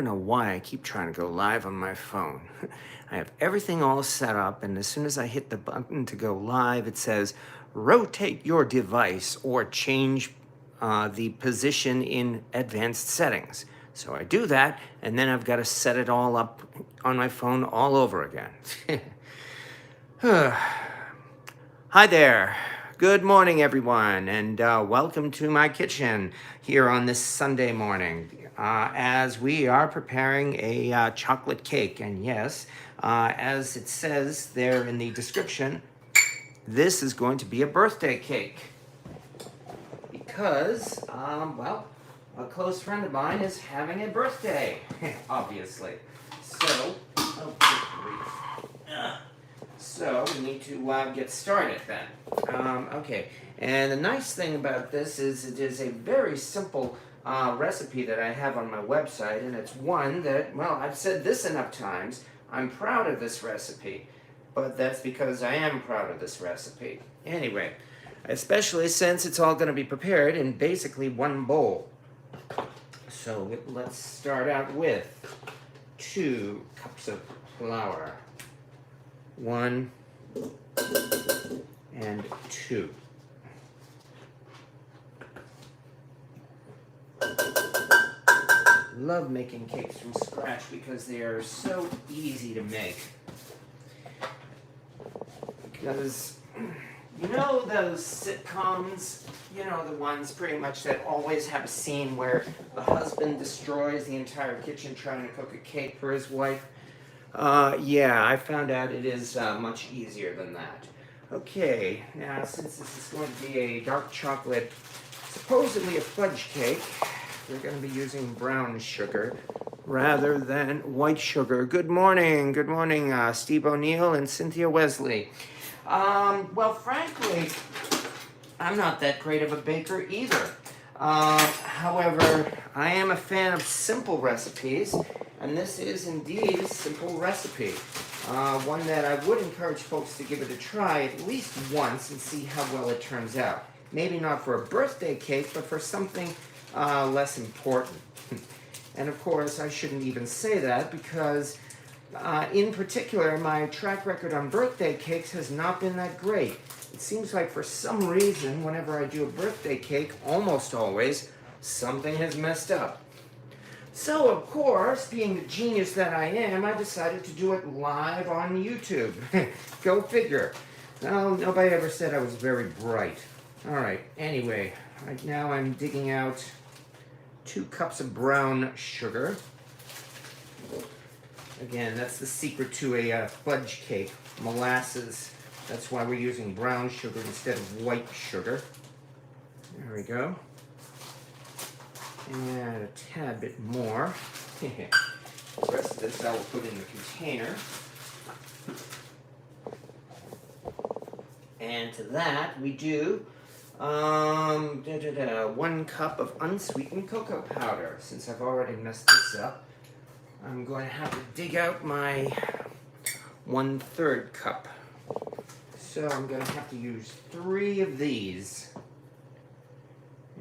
know why I keep trying to go live on my phone. I have everything all set up, and as soon as I hit the button to go live, it says, rotate your device or change the position in advanced settings. So I do that, and then I've got to set it all up on my phone all over again. Hi there. Good morning, everyone, and welcome to my kitchen here on this Sunday morning as we are preparing a chocolate cake. And yes, as it says there in the description, this is going to be a birthday cake because, well, a close friend of mine is having a birthday, obviously. So, So we need to get started then. Okay, and the nice thing about this is it is a very simple recipe that I have on my website, and it's one that, well, I've said this enough times, I'm proud of this recipe, but that's because I am proud of this recipe. Anyway, especially since it's all going to be prepared in basically one bowl. So let's start out with 2 cups of flour. 1 and 2. Love making cakes from scratch because they are so easy to make. Because, you know those sitcoms, you know, the ones pretty much that always have a scene where the husband destroys the entire kitchen trying to cook a cake for his wife? Yeah, I found out it is much easier than that. Okay, now since this is going to be a dark chocolate, supposedly a fudge cake, we're going to be using brown sugar rather than white sugar. Good morning, Steve O'Neill and Cynthia Wesley. Well, frankly, I'm not that great of a baker either. However, I am a fan of simple recipes, and this is indeed a simple recipe. One that I would encourage folks to give it a try at least once and see how well it turns out. Maybe not for a birthday cake, but for something less important. And of course, I shouldn't even say that because, in particular, my track record on birthday cakes has not been that great. It seems like for some reason, whenever I do a birthday cake, almost always, something has messed up. So, of course, being the genius that I am, I decided to do it live on YouTube. Go figure. No, nobody ever said I was very bright. All right, anyway, right now I'm digging out 2 cups of brown sugar. Again, that's the secret to a fudge cake, molasses. That's why we're using brown sugar instead of white sugar. There we go. And a tad bit more. The rest of this I will put in the container. And to that we do 1 cup of unsweetened cocoa powder. Since I've already messed this up, I'm going to have to dig out my 1/3 cup. So I'm going to have to use 3 of these.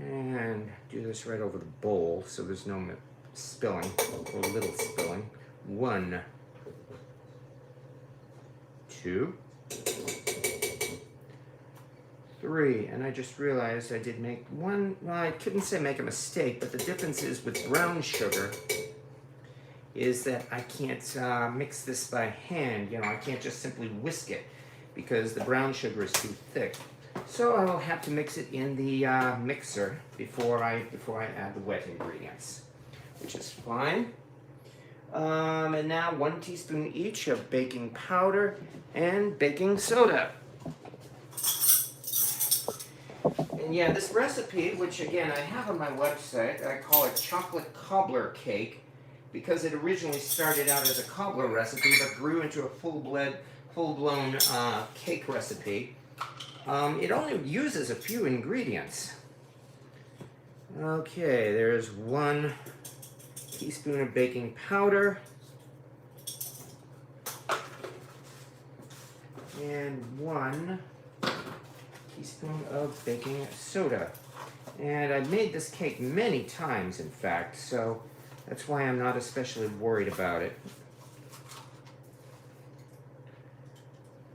And do this right over the bowl so there's no spilling, or little spilling. 1, 2, 3. And I just realized I did make one, well, I couldn't say make a mistake, but the difference is with brown sugar is that I can't mix this by hand. You know, I can't just simply whisk it because the brown sugar is too thick. So I will have to mix it in the mixer before I add the wet ingredients, which is fine. And now 1 teaspoon each of baking powder and baking soda. And yeah, this recipe, which again I have on my website, I call it chocolate cobbler cake because it originally started out as a cobbler recipe but grew into a full-blown cake recipe. It only uses a few ingredients. Okay, there's 1 teaspoon of baking powder and 1 teaspoon of baking soda. And I've made this cake many times, in fact, so That's why I'm not especially worried about it.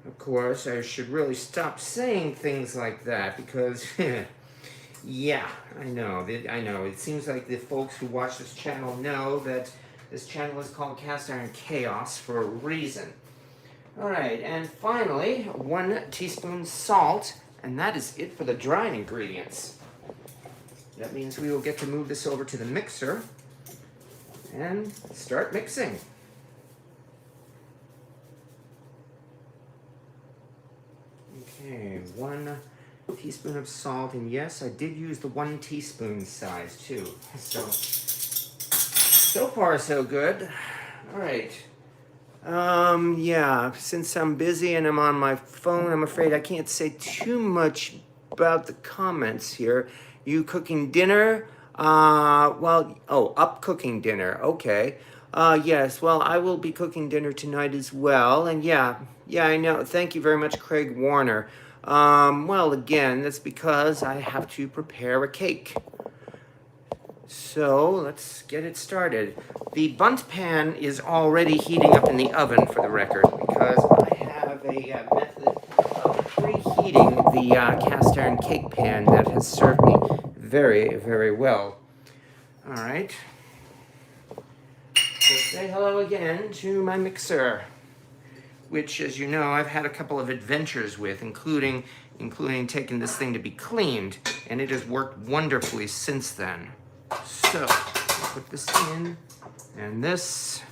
Of course, I should really stop saying things like that because, yeah, I know. It seems like the folks who watch this channel know that this channel is called Cast Iron Chaos for a reason. Alright, and finally, 1 teaspoon salt, and that is it for the drying ingredients. That means we will get to move this over to the mixer and start mixing. Okay, 1 teaspoon of salt, and yes, I did use the 1 teaspoon size too. So far so good. All right. Yeah, since I'm busy and I'm on my phone, I'm afraid I can't say too much about the comments here. You cooking dinner? Up cooking dinner. Okay. Yes, well, I will be cooking dinner tonight as well. And yeah, I know. Thank you very much, Craig Warner. Well, again, that's because I have to prepare a cake. So let's get it started. The bundt pan is already heating up in the oven, for the record, because I have a method of preheating the cast iron cake pan that has served me very, very well. All right. So say hello again to my mixer, which, as you know, I've had a couple of adventures with, including taking this thing to be cleaned, and it has worked wonderfully since then. So, put this in, and this,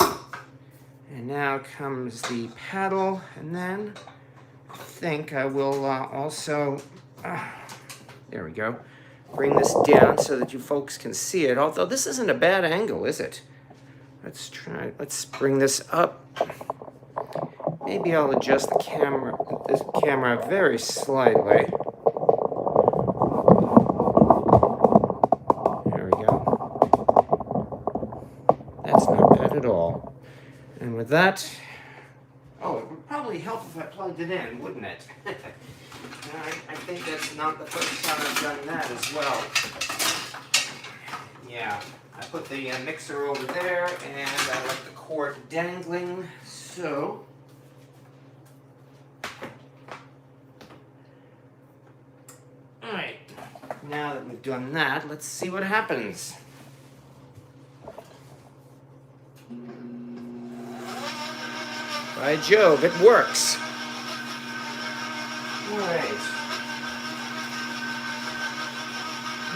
and now comes the paddle, and then I think I will also, there we go, bring this down so that you folks can see it, although this isn't a bad angle, is it? Let's bring this up. Maybe I'll adjust this camera very slightly. At all. And with that, it would probably help if I plugged it in, wouldn't it? I think that's not the first time I've done that as well. Yeah, I put the mixer over there, and I left the cord dangling, so... Alright, now that we've done that, let's see what happens. By Jove, it works. All right.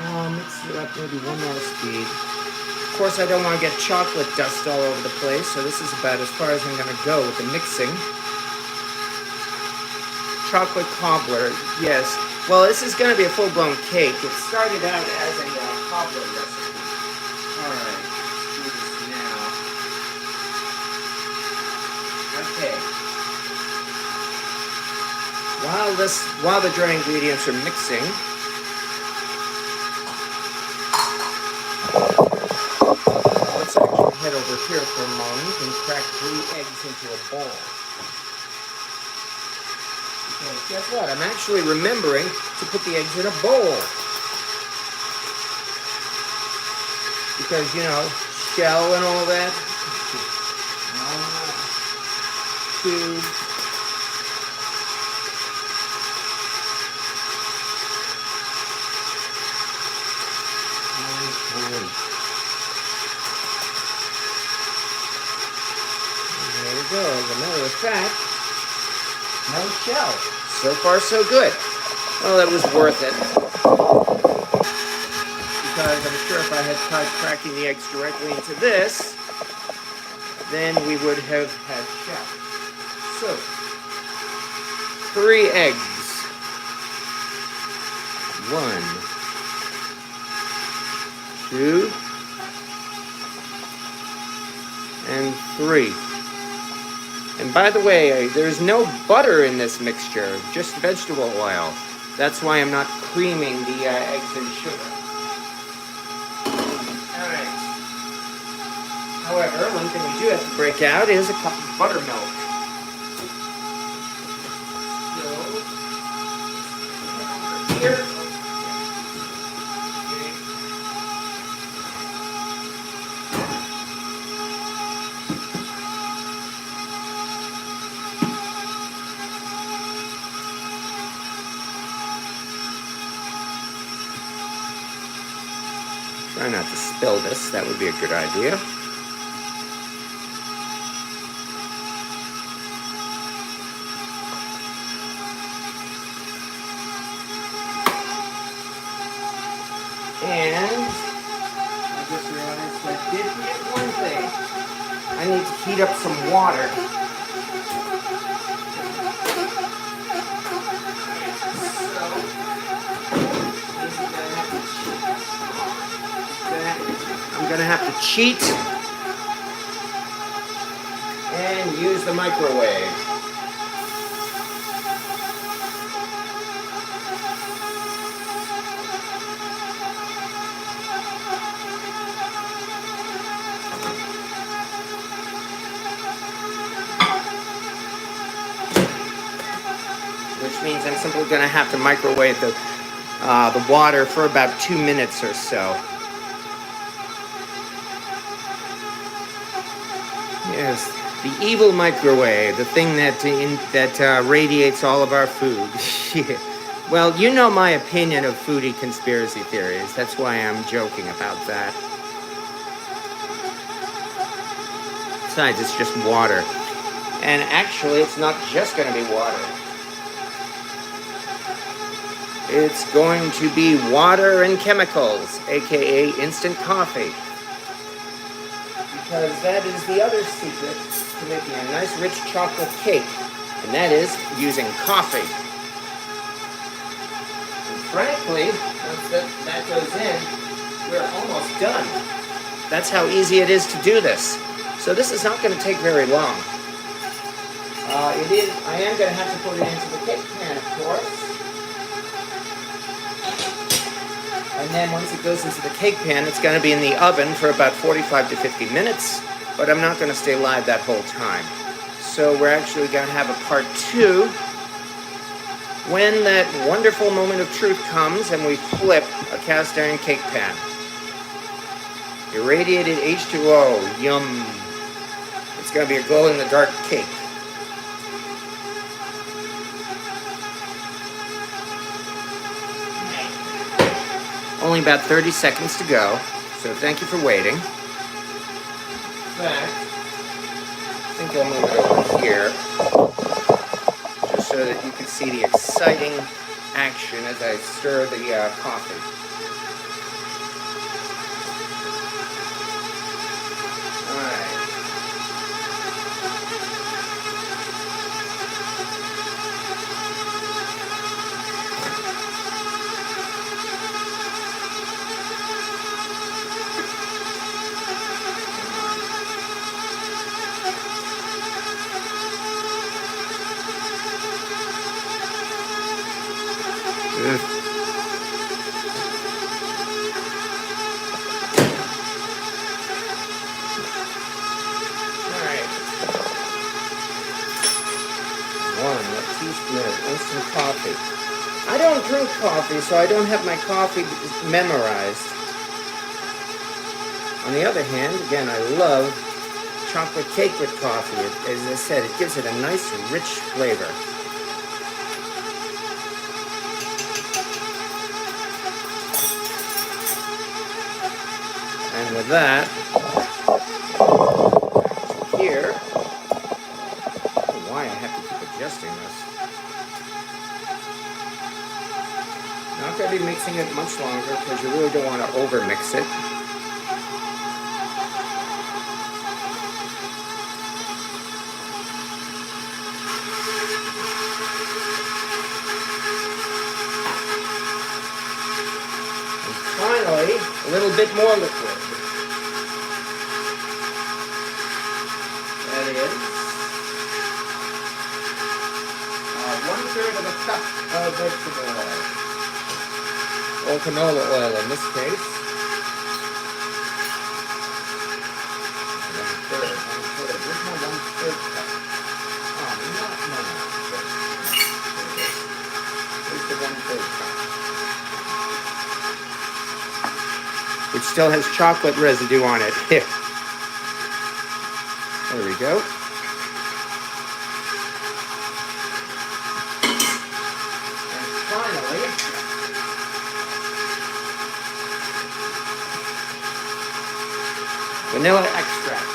I'll mix it up maybe 1 more speed. Of course, I don't want to get chocolate dust all over the place, so this is about as far as I'm going to go with the mixing. Chocolate cobbler, yes. Well, this is going to be a full-blown cake. It started out as a cobbler recipe. All right. Okay. While the dry ingredients are mixing, let's actually head over here for a moment and crack 3 eggs into a bowl. Okay, guess what? I'm actually remembering to put the eggs in a bowl. Because, you know, shell and all that. 2. There we go. As a matter of fact, no shell. So far, so good. Well, that was worth it. Because I'm sure if I had tried cracking the eggs directly into this, then we would have had shell. So, 3 eggs. 1, 2, and 3. And by the way, there's no butter in this mixture, just vegetable oil. That's why I'm not creaming the eggs and sugar. Alright. However, one thing we do have to break out is a cup of buttermilk. Here. Try not to spill this, that would be a good idea. And I just realized I did forget one thing. I need to heat up some water. I'm gonna have to cheat and use the microwave. Which means I'm simply gonna have to microwave the water for about 2 minutes or so. Yes, the evil microwave, the thing that radiates all of our food. Well, you know my opinion of foodie conspiracy theories. That's why I'm joking about that. Besides, it's just water. And actually, it's not just going to be water. It's going to be water and chemicals, aka instant coffee. Because that is the other secret to making a nice rich chocolate cake, and that is using coffee. And frankly, once that goes in, we're almost done. That's how easy it is to do this. So this is not going to take very long. I am going to have to put it into the cake pan, of course. And then once it goes into the cake pan, it's going to be in the oven for about 45 to 50 minutes. But I'm not going to stay live that whole time. So we're actually going to have a part 2 when that wonderful moment of truth comes and we flip a cast iron cake pan. Irradiated H2O, yum. It's going to be a glow-in-the-dark cake. Only about 30 seconds to go, so thank you for waiting. In fact, I think I'll move it over here, just so that you can see the exciting action as I stir the coffee. Alright. Instant coffee. I don't drink coffee, so I don't have my coffee memorized. On the other hand, again, I love chocolate cake with coffee. As I said, it gives it a nice, rich flavor. And with that, here, I don't know why I have to keep adjusting this. Not going to be mixing it much longer because you really don't want to over-mix it. And finally, a little bit more liquid. That is 1/3 of a cup of vegetable oil. Or canola oil in this case. 1/3. Where's my 1/3 cup? Oh, no. Here's the 1/3 cup. Which still has chocolate residue on it. There we go. And finally, vanilla extract.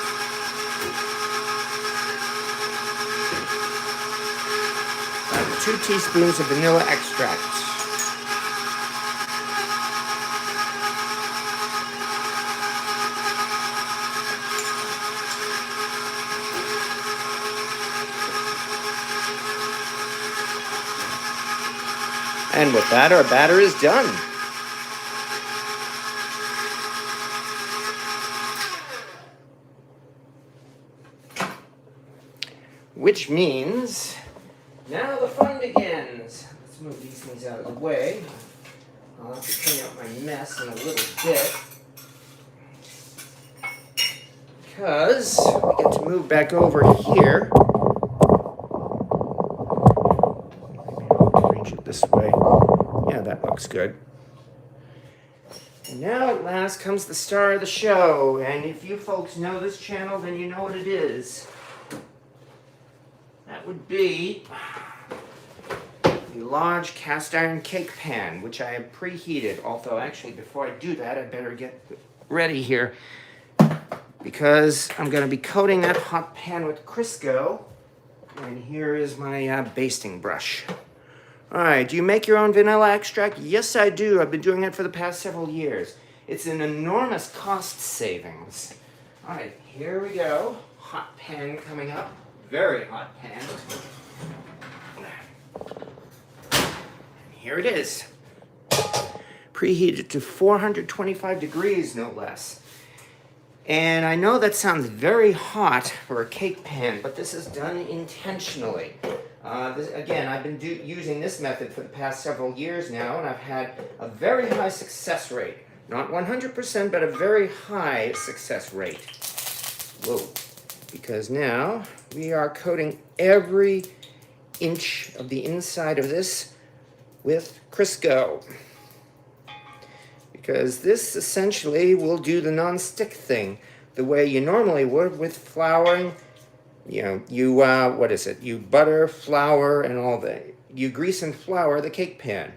2 teaspoons of vanilla extract. And with that, our batter is done. Which means now the fun begins. Let's move these things out of the way. I'll have to clean up my mess in a little bit, because we get to move back over here. Maybe I'll arrange it this way. Yeah, that looks good. And now at last comes the star of the show. And if you folks know this channel, then you know what it is. That would be the large cast iron cake pan, which I have preheated. Although actually before I do that, I better get ready here, because I'm going to be coating that hot pan with Crisco. And here is my basting brush. Alright, do you make your own vanilla extract? Yes, I do. I've been doing it for the past several years. It's an enormous cost savings. Alright, here we go. Hot pan coming up. Very hot pan. And here it is. Preheated to 425 degrees, no less. And I know that sounds very hot for a cake pan, but this is done intentionally. Again, I've been using this method for the past several years now, and I've had a very high success rate. Not 100%, but a very high success rate. Whoa. Because now we are coating every inch of the inside of this with Crisco. Because this essentially will do the non-stick thing the way you normally would with flouring. You know, you butter, flour, and all that. You grease and flour the cake pan.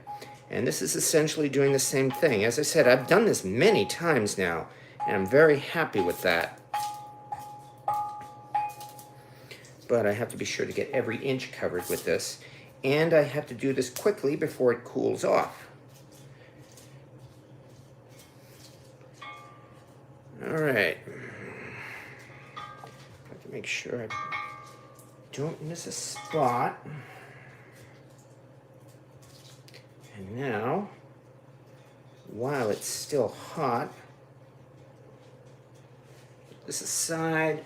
And this is essentially doing the same thing. As I said, I've done this many times now, and I'm very happy with that. But I have to be sure to get every inch covered with this. And I have to do this quickly before it cools off. All right. Have to make sure I don't miss a spot. And now, while it's still hot, put this aside.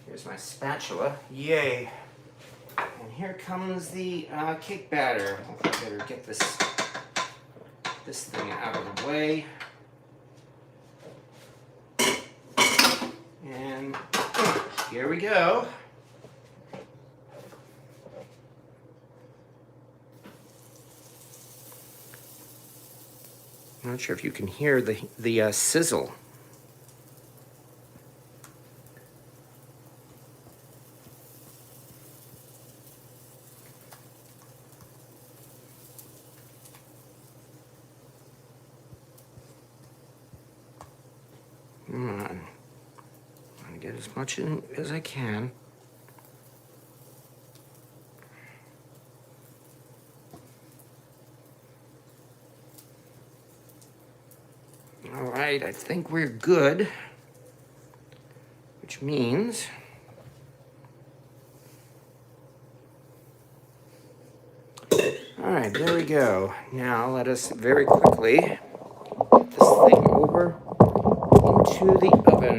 Here's my spatula. Yay. And here comes the cake batter. I better get this thing out of the way. And here we go. I'm not sure if you can hear the sizzle. Come on. I'm gonna get as much in as I can. All right, I think we're good, which means all right, there we go. Now let us very quickly get this thing over into the oven.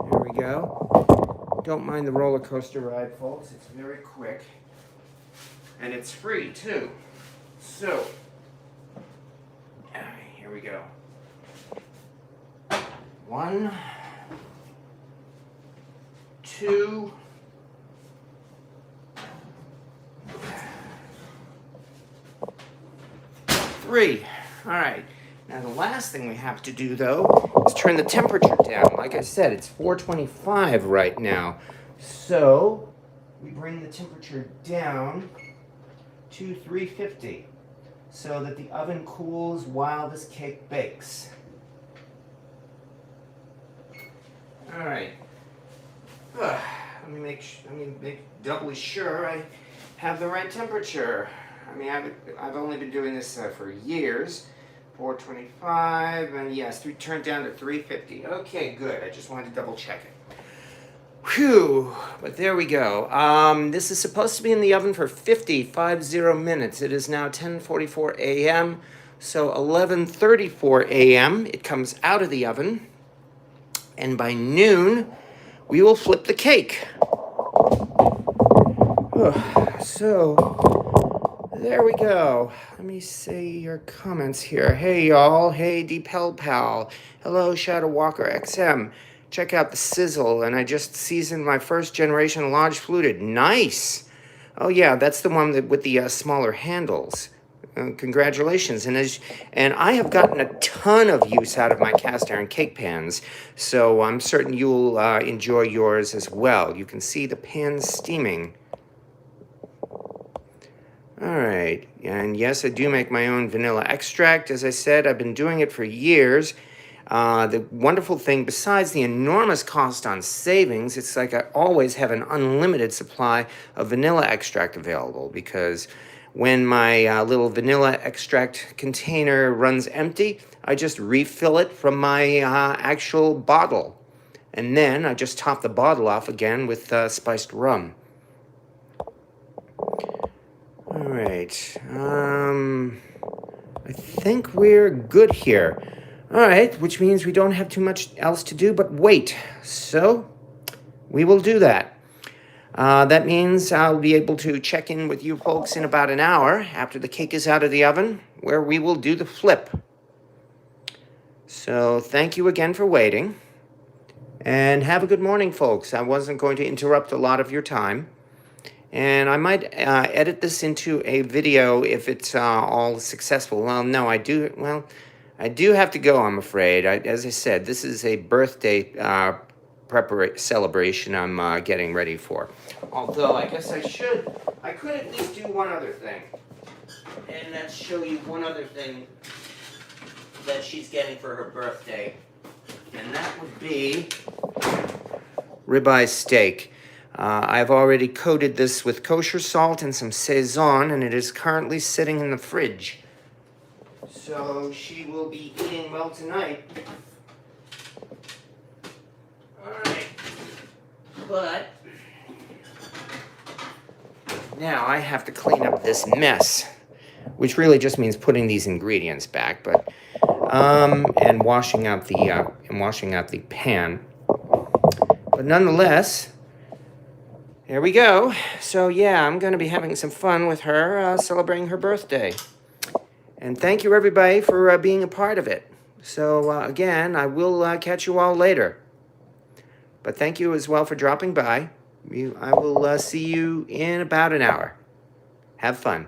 There we go. Don't mind the roller coaster ride, folks. It's very quick. And it's free, too. So, here we go. 1, 2, 3. All right. Now the last thing we have to do, though, folks, turn the temperature down. Like I said, it's 425 right now. So we bring the temperature down to 350 so that the oven cools while this cake bakes. All right. Let me make doubly sure I have the right temperature. I mean, I've only been doing this for years. 425, and yes, turned down to 350. Okay, good. I just wanted to double check it. Whew, but there we go. This is supposed to be in the oven for 50 minutes. It is now 10:44 a.m., so 11:34 a.m. it comes out of the oven, and by noon, we will flip the cake. So, there we go. Let me see your comments here. Hey, y'all. Hey, Deepel Pal. Hello, Shadow Walker XM. Check out the sizzle, and I just seasoned my first generation large fluted. Nice. Oh, yeah, that's the one with the smaller handles. Congratulations. And I have gotten a ton of use out of my cast iron cake pans, so I'm certain you'll enjoy yours as well. You can see the pan steaming. All right, and yes, I do make my own vanilla extract. As I said, I've been doing it for years. The wonderful thing, besides the enormous cost on savings, it's like I always have an unlimited supply of vanilla extract available, because when my little vanilla extract container runs empty, I just refill it from my actual bottle. And then I just top the bottle off again with spiced rum. All right, I think we're good here. All right, which means we don't have too much else to do but wait. So we will do that. That means I'll be able to check in with you folks in about an hour after the cake is out of the oven, where we will do the flip. So thank you again for waiting. And have a good morning, folks. I wasn't going to interrupt a lot of your time. And I might edit this into a video if it's all successful. Well, no, I do have to go, I'm afraid. As I said, this is a birthday celebration I'm getting ready for. Although, I guess I could at least do one other thing. And that's show you one other thing that she's getting for her birthday. And that would be ribeye steak. I've already coated this with kosher salt and some Sazon, and it is currently sitting in the fridge. So she will be eating well tonight. Alright. But now I have to clean up this mess, which really just means putting these ingredients back, but and washing out the pan. But nonetheless, there we go. So yeah, I'm going to be having some fun with her, celebrating her birthday. And thank you, everybody, for being a part of it. So again, I will catch you all later. But thank you as well for dropping by. I will see you in about an hour. Have fun.